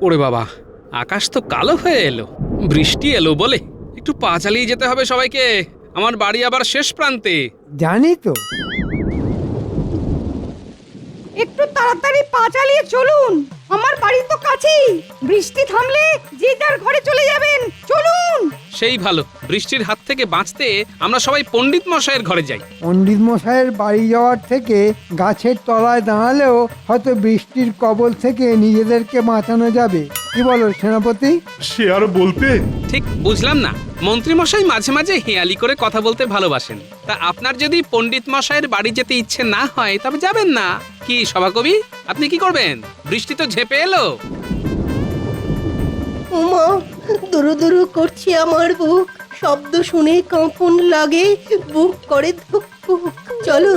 ওরে বাবা, আকাশ তো কালো হয়ে এলো। বৃষ্টি এলো বলে একটু পা চালিয়ে যেতে হবে সবাইকে। আমার বাড়ি আবার শেষ প্রান্তে। জানি তো। একটু তাড়াতাড়ি পা চালিয়ে চলুন, আমার বাড়ি তো কাছেই। বৃষ্টি থামলে যে যার ঘরে চলে যাবেন, চলুন। সেই ভালো, বৃষ্টির হাত থেকে বাঁচতে আমরা সবাই পণ্ডিত মশাইয়ের ঘরে যাই। পণ্ডিত মশাইয়ের বাড়ি যাওয়ার থেকে গাছের তলায় দাঁড়ালেও হয়তো বৃষ্টির কবল থেকে নিজেদেরকে বাঁচানো যাবে। কি বলো সেনাপতি? সে আর বলতে। ঠিক বুঝলাম না, মন্ত্রী মশাই মাঝে মাঝে হেয়ালি করে কথা বলতে ভালোবাসেন। তা আপনার যদি পণ্ডিত মশাইয়ের বাড়ি যেতে ইচ্ছে না হয় তবে যাবেন না। কি সভাকবি, আপনি কি করবেন? বৃষ্টি তো ঝেঁপে এলো। ওমা, দুরু দুরু করছে আমার বুক, শব্দ শুনে কাঁপন লাগে, বুক করে ধুক ধুক। চলো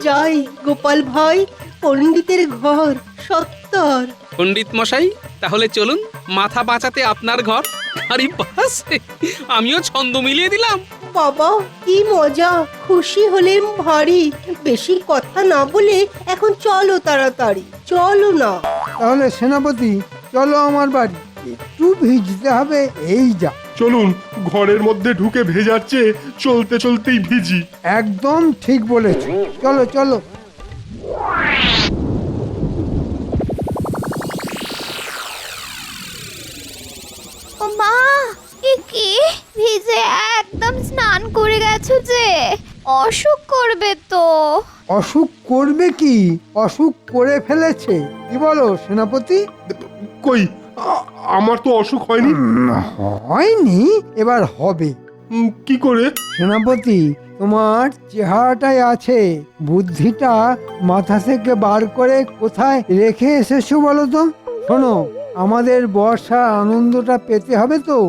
যাই গোপাল ভাই, পণ্ডিতের ঘর সত্তর। পণ্ডিত মশাই, তাহলে চলুন, মাথা বাঁচাতে আপনার ঘর। আরে বাস, আমিও ছন্দ মিলিয়ে দিলাম। বাবা কি মজা, খুশি হলেন ভারী। বেশি কথা না বলে এখন চলো তাড়াতাড়ি, চলো না। তাহলে সেনাপতি চলো আমার বাড়ি, একটু ভিজতে হবে এই যা। চলুন, ঘরের মধ্যে ঢুকে ভেজার চেয়ে চলতে চলতেই ভিজি। একদম ঠিক বলেছ, চলো চলো। ও মা, কি ভিজে একদম স্নান করে গেছো যে, অসুখ করবে তো। অসুখ করবে কি? অসুখ করে ফেলেছে। কি বলো সেনাপতি? কই, আমার তো অসুখ হয়নি। হয়নি, এবার হবে। কি করে? সেনাপতি, তোমার চেহারাটাই আছে, বুদ্ধিটা মাথা থেকে বার করে কোথায় রেখে এসেছো বলো তো? শোনো, আমাদের বর্ষার আনন্দটা পেতে হবে তো।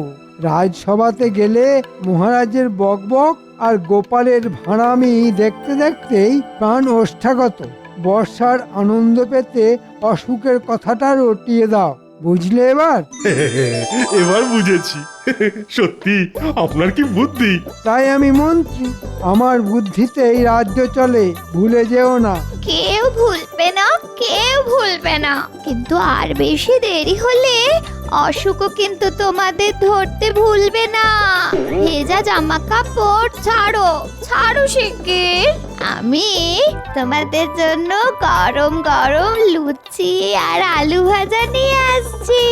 রাজসভাতে গেলে মহারাজের বকবক আর গোপালের ভাঁড়ামি দেখতে দেখতেই প্রাণ ওষ্ঠাগত। বর্ষার আনন্দ পেতে অসুখের কথাটা রটিয়ে দাও, বুঝলে এবার? এবার বুঝেছি। সত্যি আপনার কি বুদ্ধি! তাই আমি মন্ত্রী, আমার বুদ্ধিতেই রাজ্য চলে, ভুলে যেও না। কেউ ভুলবে না, কেউ ভুলবে না। কিন্তু আর বেশি দেরি হলে অসুখও কিন্তু তোমাদের ধরতে ভুলবে না। ভেজা জামা কাপড় ছাড়ো, ছাড়ো শিগগির। আমি তোমাদের জন্য গরম গরম লুচি আর আলু ভাজা নিয়ে আসছি।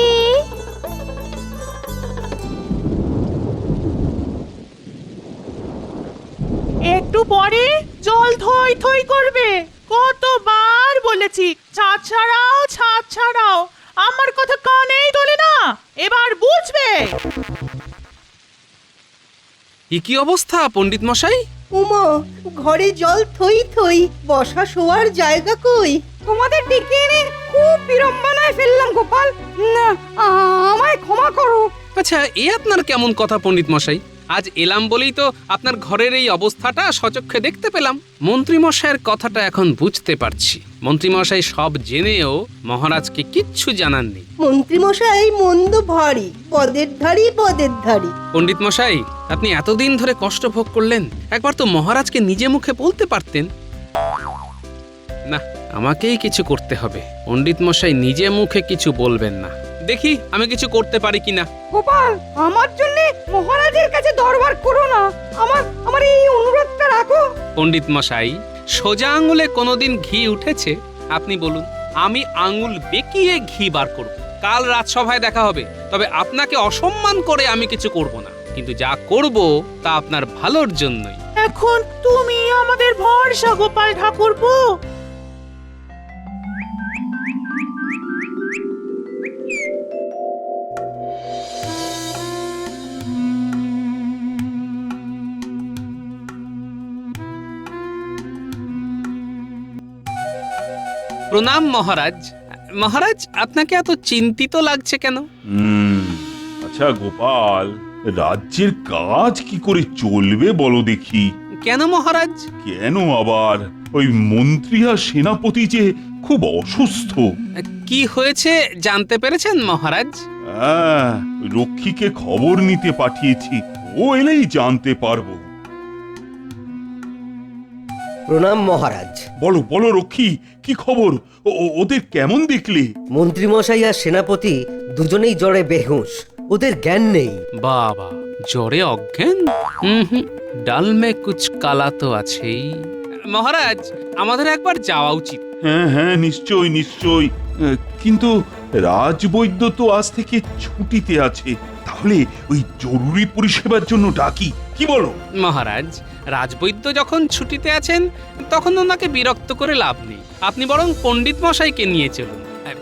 একটু পরে জল থই থই করবে। কতবার বলেছি ছাদ ছাড়াও, ছাদ ছাড়াও, আমার কথা কানেই তোলে না। এবার বুঝবে। কি অবস্থা পণ্ডিত মশাই? উমা, ঘরে জল থই থই, বসা শোয়ার জায়গা কই? তোমাদের ডেকে এনে খুব বিড়ম্বনায় ফেললাম গোপাল, না, আমায় ক্ষমা করো। আচ্ছা, এ আপনার কেমন কথা পণ্ডিত মশাই? আজ এলাম বলেই তো আপনার ঘরের এই অবস্থাটা সচক্ষে দেখতে পেলাম। মন্ত্রী মশাইয়ের কথাটা এখন বুঝতে পারছি। মন্ত্রী মশাই সব জেনেও মহারাজকে কিচ্ছু জানাননি। মন্ত্রী মশাই মন্দ ভারী, পদের ধারি পদের ধারি। পণ্ডিত মশাই, আপনি এতদিন ধরে কষ্ট ভোগ করলেন, একবার তো মহারাজকে নিজে মুখে বলতে পারতেন। না, আমাকেই কিছু করতে হবে। পণ্ডিত মশাই নিজে মুখে কিছু বলবেন না। দেখি আমি কিছু করতে পারি কিনা। গোপাল, আমার জন্য মহারাজের কাছে দরবার করো না, আমার এই অনুরোধটা রাখো। পণ্ডিত মশাই, সোজা আঙুলে কোনোদিন ঘি উঠেছে? আপনি বলুন, আমি আঙুল বেঁকিয়ে ঘি বার করব। কাল রাজসভায় দেখা হবে। তবে আপনাকে অসম্মান করে আমি কিছু করব না, কিন্তু যা করব তা আপনার ভালোর জন্যই। এখন তুমি আমাদের ভরসা গোপাল ঠাকুরপো। প্রণাম মহারাজ। মহারাজ, আপনাকে এত চিন্তিত লাগছে কেন? আচ্ছা গোপাল, রাজ্যের কাজ কি করে চলবে বলো দেখি। কেন মহারাজ? কেন আবার, ওই মন্ত্রী আর সেনাপতি যে খুব অসুস্থ। কি হয়েছে জানতে পেরেছেন মহারাজ? রক্ষীকে খবর নিতে পাঠিয়েছি, ও এলেই জানতে পারবো। প্রণাম মহারাজ। বলো বলো রক্ষী, কি খবর? ওদের কেমন দেখলে? মন্ত্রীমশাই আর সেনাপতি দুজনেই জ্বরে বেহুঁশ, ওদের জ্ঞান নেই। বাবা, জ্বরে অজ্ঞান? হুম, ডাল মে কুচ কালা তো আছেই। মহারাজ, আমাদের একবার যাওয়া উচিত। হ্যাঁ হ্যাঁ, নিশ্চয় নিশ্চয়। কিন্তু রাজবৈদ্য তো আজ থেকে ছুটিতে আছে, তাহলে ওই জরুরি পরিষেবার জন্য ডাকি, কি বলো? মহারাজ, রাজবৈদ্য যখন ছুটিতে আছেন তখন ওনাকে বিরক্ত করে লাভ নেই। আপনি বরং পণ্ডিত মশাইকে নিয়ে চলুন।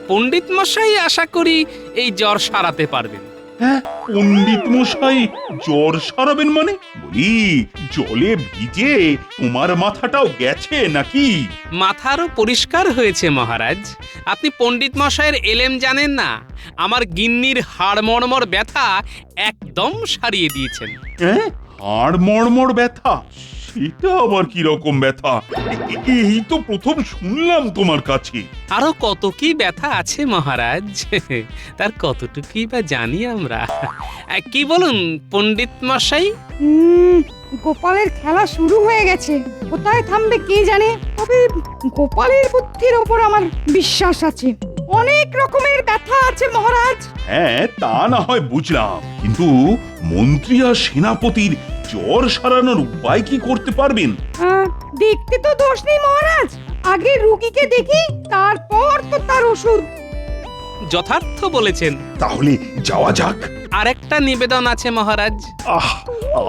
পণ্ডিত মশাই আশা করি এই জ্বর সারাতে পারবেন। হ্যাঁ, পণ্ডিত মশাই জ্বর সারাবেন মানে? বলি, জলে ভিজে তোমার মাথাটাও গেছে নাকি? মাথারও পরিষ্কার হয়েছে মহারাজ। আপনি পণ্ডিত মশাইয়ের এলেম জানেন না। আমার গিন্নির হাড় মর্মর ব্যথা একদম সারিয়ে দিয়েছেন। হ্যাঁ, হাড় মড়মড় ব্যথা? সেটা আবার কি রকম ব্যথা? এই তো প্রথম শুনলাম তোমার কাছে। আরো কত কি ব্যথা আছে মহারাজ, তার কতটুকুই বা জানি আমরা। কি বলুন পণ্ডিত মশাই? গোপালের খেলা শুরু হয়ে গেছে, কোথায় থামবে কে জানে। তবে গোপালের বুদ্ধির ওপর আমার বিশ্বাস আছে। অনেক রকমের ব্যথা আছে মহারাজ। হ্যাঁ, তা না হয় বুঝলাম, কিন্তু মন্ত্রী আর সেনাপতির জ্বর সারানোর উপায় কি করতে পারবেন? দেখতে তো দোষ নেই মহারাজ, আগে রুগীকে দেখি, তারপর তো তার ওষুধ। যথার্থ বলেছেন। তাহলে যাওয়া যাক। আরেকটা নিবেদন আছে মহারাজ। আহ,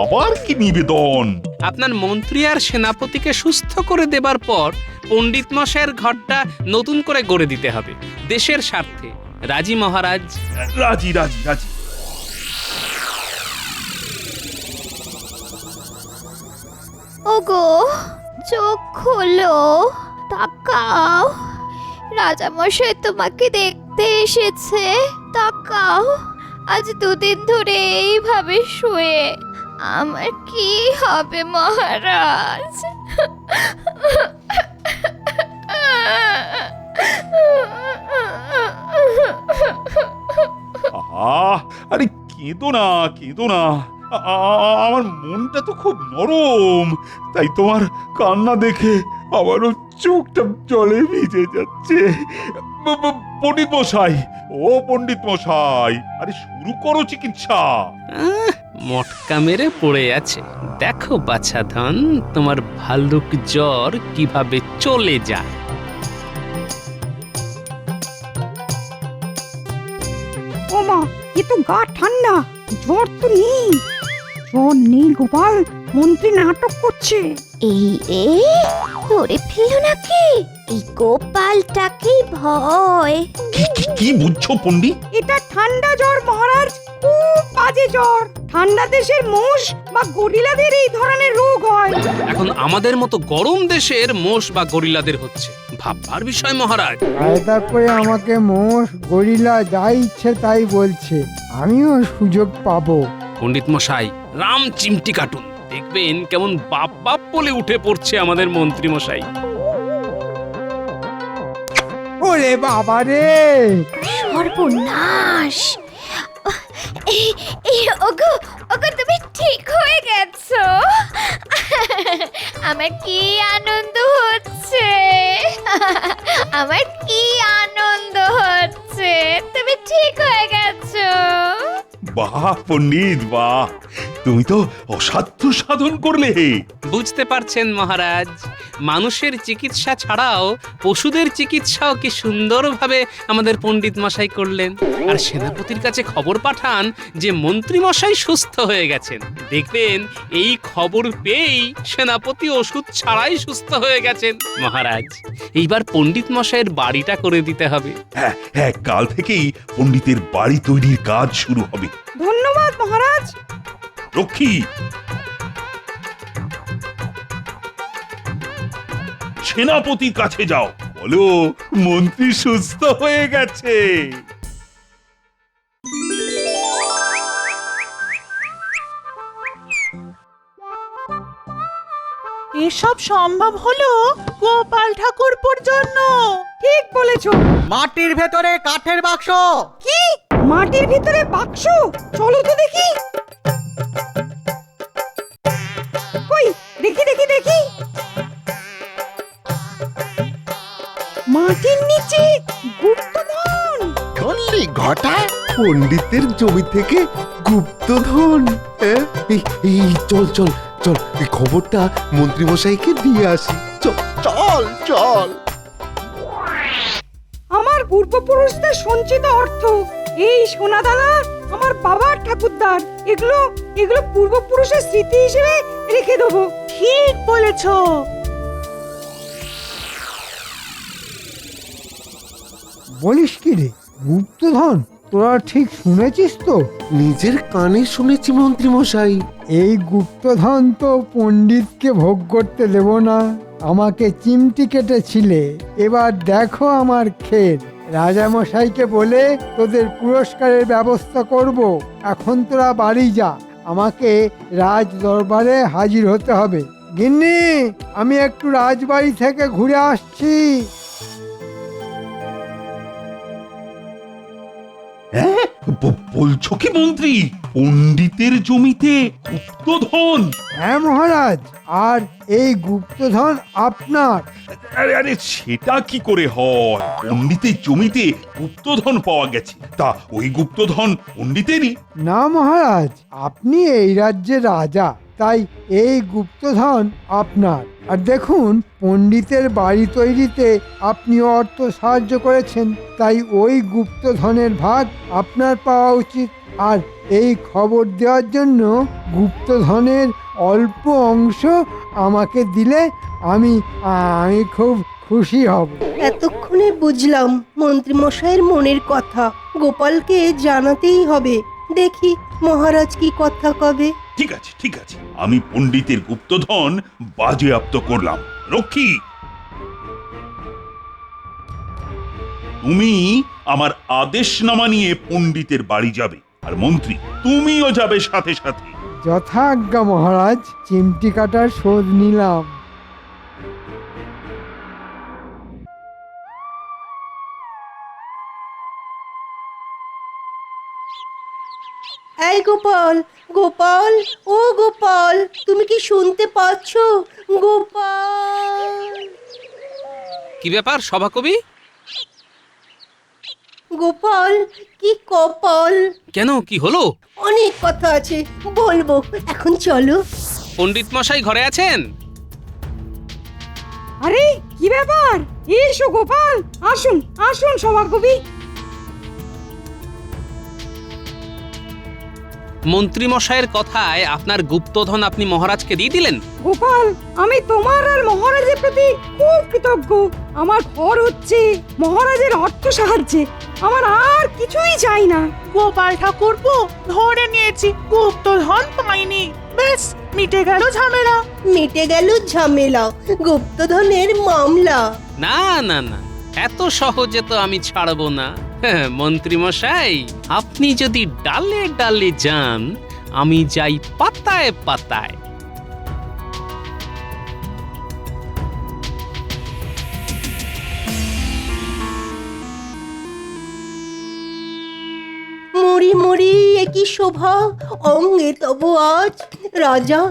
আবার কি নিবেদন? আপনার মন্ত্রী আর সেনাপতিকে সুস্থ করে দেবার পর পণ্ডিত মশাইয়ের ঘরটা নতুন করে গড়ে দিতে হবে, দেশের স্বার্থে। রাজি মহারাজ? রাজি রাজি রাজি। ওগো, চোখ খোলো, তাকাও, রাজামশাই তোমাকে দেখতে এসেছে, তাকাও। আজ দুদিন ধরে এইভাবে শুয়ে আমার কি হবে মহারাজ? আহ, আরে কেঁদো না কেঁদো না, আমার মনটা তো খুব নরম, তাই তোমার কান্না দেখে আমারও চোখটা জলে ভিজে যাচ্ছে। পণ্ডিত মশাই, ও পণ্ডিত মশাই, আরে শুরু করো চিকিৎসা। মটকা মেরে পড়ে আছে। দেখো বাছাধন, তোমার ভাল্লুক জ্বর কিভাবে চলে যায়। ও মা, এ তো গা ঠান্ডা, জ্বর তো নেই। জ্বর নেই গোপাল, মন্ত্রী নাটক করছে। এই রে, ধরে ফেললো নাকি? এই গোপালটাকেই ভয়। কি বুঝছো পণ্ডিত? এটা ঠান্ডা জ্বর মহারাজ, খুব বাজে জ্বর। ঠান্ডা দেশের মোষ বা গরিলাদের এই ধরনের রোগ হয়। এখন আমাদের মতো গরম দেশের মোষ বা গরিলাদের হচ্ছে, ভাববার বিষয় মহারাজ। আয়তা করে আমাকে মোষ গরিলা যা ইচ্ছে তাই বলছে, আমিও সুযোগ পাবো। পণ্ডিত মশাই, রাম চিমটি কাটুন, দেখবেন কেমন বাপ বাপ বলে উঠে পড়ছে আমাদের মন্ত্রী মশাই। ওরে বাবা রে! সর্বনাশ! ওগো, ওগো, তুমি ঠিক হয়ে গেছো? আমার কি আনন্দ হচ্ছে, আমার কি আনন্দ হচ্ছে, তুমি ঠিক হয়ে গেছো। বাহ পণ্ডিত বাহ, তুমি তো অসাধ্য সাধন করলে। বুঝতে পারছেন মহারাজ, মানুষের চিকিৎসা ছাড়াও পশুদের চিকিৎসাও কি সুন্দরভাবে আমাদের পণ্ডিত মশাই করলেন। আর সেনাপতির কাছে খবর পাঠান যে মন্ত্রী মশাই সুস্থ হয়ে গেছেন। দেখবেন এই খবর পেয়েই সেনাপতি ওষুধ ছাড়াই সুস্থ হয়ে গেছেন। মহারাজ, এইবার পণ্ডিত মশাইয়ের বাড়িটা করে দিতে হবে। হ্যাঁ হ্যাঁ, কাল থেকেই পণ্ডিতের বাড়ি তৈরির কাজ শুরু হবে। ধন্যবাদ মহারাজ। রক্ষী, সেনাপতির কাছে যাও, বলো মন্ত্রী সুস্থ হয়ে গেছে। এসব সম্ভব হলো গোপাল ঠাকুরপুর জন্য। ঠিক বলেছো। মাটির ভেতরে কাঠের বাক্স। কি? মাটির ভিতরে বাক্স? চলো তো দেখি। কই, দেখি দেখি দেখি। মাটির নিচে গুপ্তধন। শুনলি ঘটা, পণ্ডিতের জমি থেকে গুপ্তধন। হ্যাঁ? এই চল চল চল, এই খবরটা মন্ত্রী মশাইকে দিয়ে আসি। চল চল চল। আমার পূর্বপুরুষদের সঞ্চিত অর্থ, এই সোনাদানা আমার বাবার ঠাকুরদার, এগুলো এগুলো পূর্বপুরুষের স্মৃতি হিসেবে রেখে দেবো। ঠিক বলেছো। বলিস কি রে, গুপ্তধন? তোরা ঠিক শুনেছিস তো? নিজের কানে শুনেছি মন্ত্রী মশাই। এই গুপ্তধন তো পণ্ডিতকে ভোগ করতে দেব না, আমাকে চিমটি কেটেছিলে। এবার দেখো আমার ক্ষেত। রাজামশাইকে বলে তোদের পুরস্কারের ব্যবস্থা করব। এখন তোরা বাড়ি যা, আমাকে রাজ দরবারে হাজির হতে হবে। গিন্নি, আমি একটু রাজবাড়ি থেকে ঘুরে আসছি। হ্যাঁ? বলছো কি মন্ত্রী, পণ্ডিতের জমিতে গুপ্তধন? হ্যাঁ মহারাজ, আর এই গুপ্তধন আপনার। আরে আরে, সেটা কি করে হয়? পণ্ডিতের জমিতে গুপ্তধন পাওয়া গেছে, তা ওই গুপ্তধন পণ্ডিতেরই? না মহারাজ, আপনি এই রাজ্যের রাজা, তাই এই গুপ্তধন আপনার। আর দেখুন, পণ্ডিতের বাড়ি তৈরিতে আপনি অর্থ সাহায্য করেছেন, তাই ওই গুপ্তধনের ভাগ আপনার পাওয়া উচিত। আর এই খবর দেওয়ার জন্য গুপ্তধনের অল্প অংশ আমাকে দিলে আমি আমি খুব খুশি হব। এতক্ষণে বুঝলাম মন্ত্রী মশাইয়ের মনের কথা। গোপালকে জানাতেই হবে। দেখি মহারাজ কি কথা কবে। ঠিক আছে ঠিক আছে, আমি পণ্ডিতের গুপ্তধন বাজেয়াপ্ত করলাম। রক্ষী, তুমি আমার আদেশনামা নিয়ে পণ্ডিতের বাড়ি যাবে, আর মন্ত্রী তুমিও যাবে সাথে সাথে। যথাজ্ঞা মহারাজ, চিমটি কাটার শোধ নিলাম। এই গোপাল, গোপাল, ও গোপাল, তুমি কি শুনতে পাচ্ছ? গোপাল, কি ব্যাপার সভাকবি? গোপাল, কি কপাল। কেন, কি হলো? অনেক কথা আছে, বলবো, এখন চলো। পণ্ডিত মশাই ঘরে আছেন? আরে কি ব্যাপার? এসো গোপাল, আসুন আসুন সভাকবি। মন্ত্রী মশাইয়ের কথায় আপনার গুপ্তধন আপনি মহারাজকে দিয়ে দিলেন? গোপাল, আমি তোমার আর মহারাজের প্রতি খুব কৃতজ্ঞ। আমার ঘর হচ্ছে মহারাজের অর্থ সাহায্যে, আমার আর কিছুই চাই না। গোপাল ঠাকুরপো, ধরে নিয়েছি, গুপ্তধন পাইনি, বেশ মিটে গেল ঝামেলা। মিটে গেল ঝামেলা, গুপ্তধনের মামলা। না না না, এত সহজে তো আমি ছাড়বো না। মন্ত্রী মশাই, আপনি যদি ডালে ডালে যান, আমি যাই পাতায় পাতায়। মরি মরি একই শোভা অঙ্গে তব আজ। রাজা,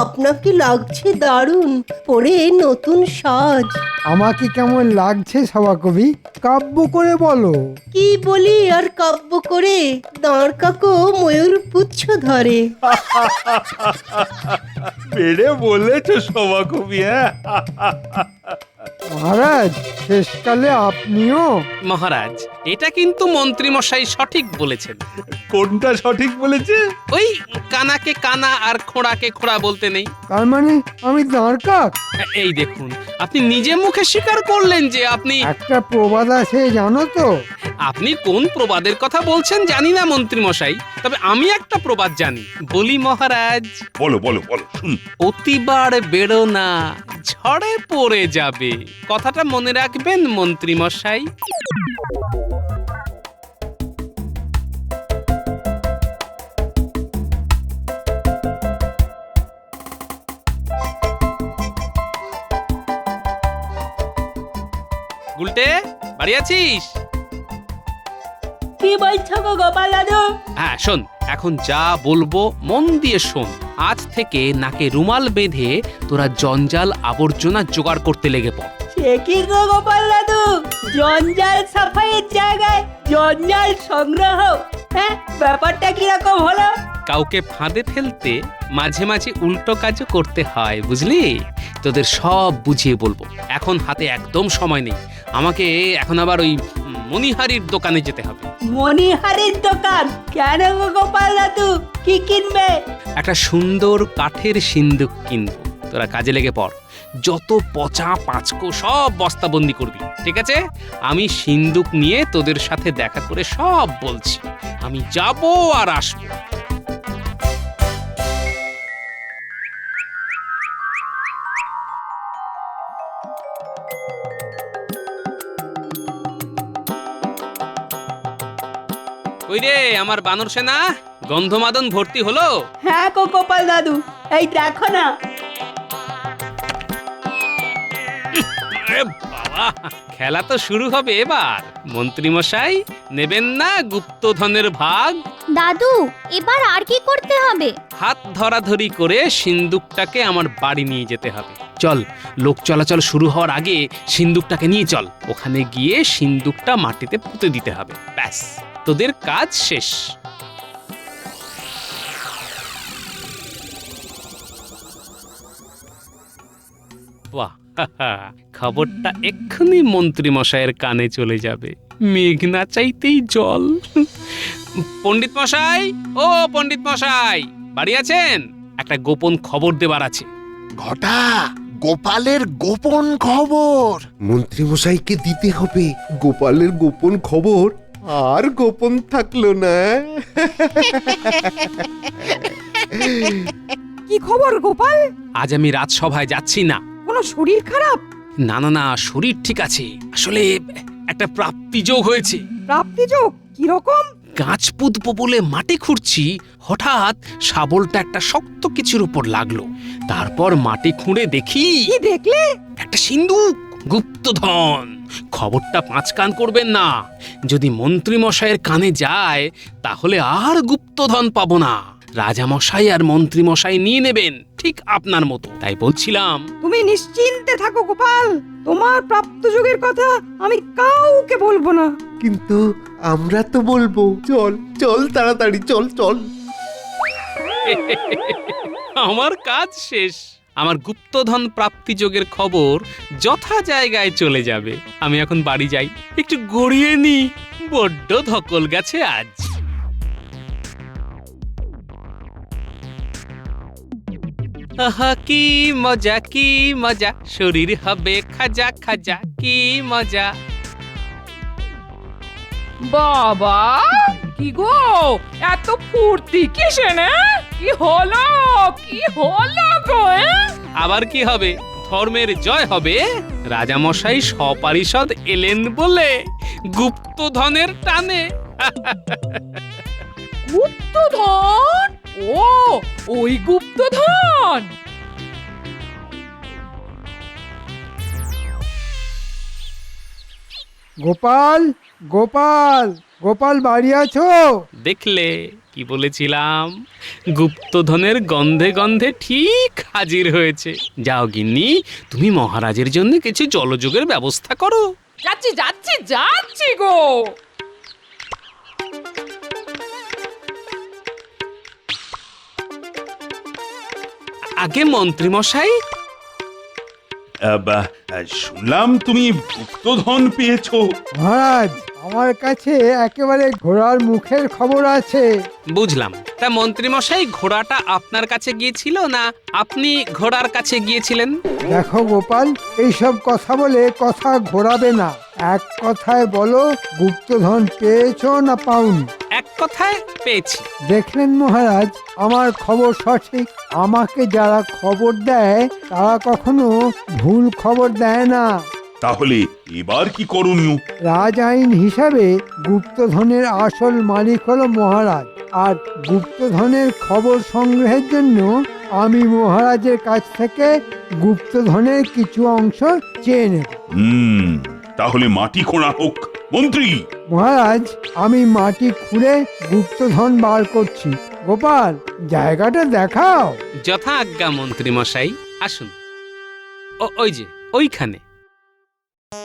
আপনাকে লাগছে দারুণ, পরে নতুন সাজ। আমাকে কেমন লাগছে সভাকবি? কাব্য করে বলো। কি বলি আর কাব্য করে? দাঁড় কাকো ময়ূর পুচ্ছ ধরে। বেড়ে বলেছো সভাকবি। হ্যাঁ, মহারাজ, শেষকালে আপনিও। মহারাজ, এটা কিন্তু মন্ত্রী মশাই সঠিক বলেছেন। কোনটা সঠিক বলেছে? ওই কানাকে কানা আর খোঁড়াকে খোঁড়া বলতে নেই। তার মানে আমি দাঁড় কাক? এই দেখুন, আপনি নিজে মুখে স্বীকার করলেন যে আপনি একটা প্রবাদ আছে জানো তো? আপনি কোন প্রবাদের কথা বলছেন জানি না মন্ত্রী মশাই, তবে আমি একটা প্রবাদ জানি। বলি মহারাজ, বলো বলো বলো, শুনি। অতিবার বেরো না, ঝড়ে পড়ে যাবে। কথাটা মনে রাখবেন মন্ত্রী মশাই। গুলটে, বাড়ি আছিস? কি বলছো গো গোপাল দাদু? হ্যাঁ শোন, এখন যা বলবো মন দিয়ে শোন। আজ থেকে নাকে রুমাল বেঁধে তোরা জঞ্জাল আবর্জনা জোগাড় করতে লেগে পড়। সে কি গো গোপাল দাদু, জঞ্জাল সাফাইয়ের জায়গায় জঞ্জাল সংগ্রহ, হ্যাঁ ব্যাপারটা কিরকম হলো? কাউকে ফাঁদে ফেলতে মাঝে মাঝে উল্টো কাজও করতে হয়, বুঝলি? তোদের সব বুঝিয়ে বলবো। এখন হাতে একদম সময় নেই, আমাকে এখন আবার ওই মণিহারির দোকানে যেতে হবে। মণিহারির দোকান? কেন গো গোপাল দাদু, কি কিনবে? একটা সুন্দর কাঠের সিন্দুক কিনবো, তোরা কাজে লেগে পড়। যত পচা পাঁচকো সব বস্তাবন্দি করবি, ঠিক আছে? আমি সিন্দুক নিয়ে তোদের সাথে দেখা করে সব বলছি। আমি যাব আর আসবো। কই রে আমার বানর সেনা, গন্ধমাদন ভর্তি হলো? হ্যাঁ গো গোপাল দাদু, এই দেখো না। আরে বাবা, খেলা তো শুরু হবে এবার। মন্ত্রী মশাই, নেবেন না গুপ্তধনের ভাগ? দাদু, এবার আর কি করতে হবে? হাত ধরাধরি করে সিন্দুকটাকে আমার বাড়ি নিয়ে যেতে হবে। চল, লোক চলাচল শুরু হওয়ার আগে সিন্দুকটাকে নিয়ে চল। ওখানে গিয়ে সিন্দুকটা মাটিতে পুঁতে দিতে হবে, ব্যাস তোদের কাজ শেষ। বাহ, খবরটা এক্ষুনি মন্ত্রী মশাইয়ের কানে চলে যাবে। মেঘ না চাইতেই জল। পণ্ডিত মশাই, ও পণ্ডিত মশাই, বাড়ি আছেন? একটা গোপন খবর দেবার আছে। ঘটা, গোপালের গোপন খবর মন্ত্রী মশাইকে দিতে হবে। গোপালের গোপন খবর আর গোপন থাকলো না। কি খবর গোপাল? আজ আমি রাজসভায় যাচ্ছি না। কোনো শরীর খারাপ? না না না, শরীর ঠিক আছে। আসলে একটা প্রাপ্তিযোগ হয়েছে। প্রাপ্তিযোগ? কিরকম? গাছ পুঁতবো বলে মাটি খুঁড়ছি, হঠাৎ শাবলটা একটা শক্ত কিছুর উপর লাগলো। তারপর মাটি খুঁড়ে দেখি, কি দেখলে? একটা সিন্দুক, গুপ্তধন। খবরটা পাঁচ কান করবেন না। যদি মন্ত্রী মশাইয়ের কানে যায় তাহলে আর গুপ্তধন পাবো না। রাজামশাই আর মন্ত্রী মশাই নিয়ে নেবেন, ঠিক আপনার মতো। তাই বলছিলাম। তুমি নিশ্চিন্তে থাকো গোপাল, তোমার প্রাপ্তযোগের কথা আমি কাউকে বলবো না। কিন্তু আমরা তো বলবো। চল চল তাড়াতাড়ি চল চল। আমার কাজ শেষ। আমার গুপ্তধন প্রাপ্তিযোগের খবর যথা জায়গায় চলে যাবে। আমি এখন বাড়ি যাই, একটু গড়িয়ে নি, বড্ড ধকল গেছে আজ। আহা কি মজা, কি মজা, শরীর হবে খাজা খাজা, কি মজা। বাবা, কি গো এত ফুর্তি কিসে না? কি হলো, কি হলো গো? আবার কি হবে? ধর্মের জয় হবে। রাজামশাই সপারিষদ এলেন বলে, গুপ্তধনের টানে। গুপ্তধন? ও, ওই গুপ্তধন? গোপাল, গোপাল, গোপাল বাড়ি আছো? দেখলে কি বলেছিলাম? গুপ্তধনের গন্ধে গন্ধে ঠিক হাজির হয়েছে। যাও গিন্নি, তুমি মহারাজের জন্য কিছু জলযোগের ব্যবস্থা করো। যাচ্ছি যাচ্ছি যাচ্ছি গো। আগে মন্ত্রী মশাই, শুনলাম তুমি গুপ্তধন পেয়েছো। মহারাজ, আমার কাছে একেবারে ঘোড়ার মুখের খবর আছে। বুঝলাম। তা মন্ত্রী মশাই, ঘোড়াটা আপনার কাছে গিয়েছিল না আপনি ঘোড়ার কাছে গিয়েছিলেন? দেখো গোপাল, এইসব কথা বলে কথা ঘোরাবে না। এক কথায় বলো, গুপ্তধন পেয়েছো না পাওনি? এক কথায় পেয়েছি। দেখলেন মহারাজ, আমার খবর সঠিক। আমাকে যারা খবর দেয় তারা কখনো ভুল খবর দেয় না। তাহলে এবার কি করণীয়? রাজ আইন হিসাবে গুপ্তধনের আসল মালিক হলো মহারাজ, আর গুপ্তধনের খবর সংগ্রহের জন্য আমি মহারাজের কাছ থেকে গুপ্তধনের কিছু অংশ চেয়ে নেব। তাহলে মাটি খোঁড়া হোক মন্ত্রী। মহারাজ, আমি মাটি খুঁড়ে গুপ্তধন বার করছি। গোপাল, জায়গাটা দেখাও। যথা আজ্ঞা মন্ত্রী মশাই, আসুন। ওই যে ওইখানে। এই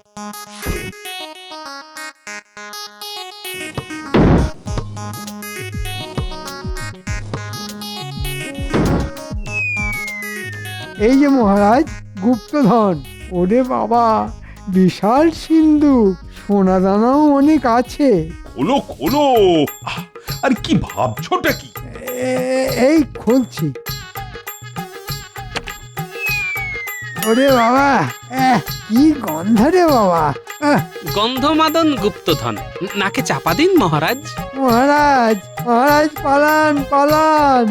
যে মহারাজ গুপ্তধন। ওরে বাবা, বিশাল সিন্ধু, সোনা দানাও অনেক আছে। খোলো খোলো। আহ, আরে কি ভাবছোটা কি? এই খুলছি। ওরে বাবা, কি গন্ধ রে বাবা। গন্ধমাদন গুপ্তধন। নাকে চাপা দিন মহারাজ। মহারাজ, মহারাজ পালান পালান।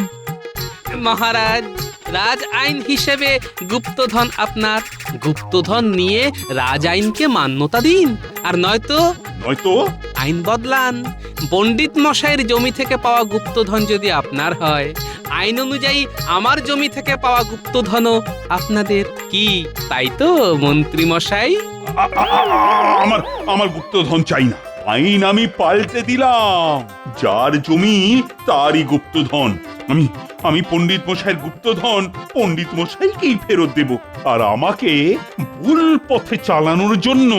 মহারাজ, রাজ আইন হিসেবে গুপ্তধন আপনার। গুপ্তধন নিয়ে রাজ আইনকে মান্যতা দিন, আর নয়তো নয়তো আইন বদলান। পণ্ডিত মশাইয়ের জমি থেকে পাওয়া গুপ্তধন যদি আপনার হয়, আইন অনুযায়ী আমার জমি থেকে পাওয়া গুপ্তধনও আপনাদের। কি তাই তো মন্ত্রী মশাই? আমার আমার গুপ্তধন চাই না। আইন আমি পাল্টে দিলাম। যার জমি তারই গুপ্তধন। আমি পণ্ডিত মশাইয়ের গুপ্তধন পণ্ডিত মশাইকেই ফেরত দেব। আর আমাকে ভুল পথে চালানোর জন্য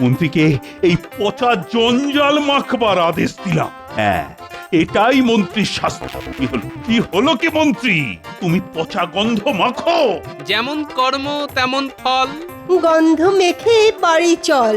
মন্ত্রীকে এই পচা জঞ্জাল মাখবার আদেশ দিলাম। হ্যাঁ, এটাই মন্ত্রীর শাস্তি। কি হলো কি মন্ত্রী, তুমি পচা গন্ধ মাখো। যেমন কর্ম তেমন ফল। গন্ধ মেখে বাড়ি চল।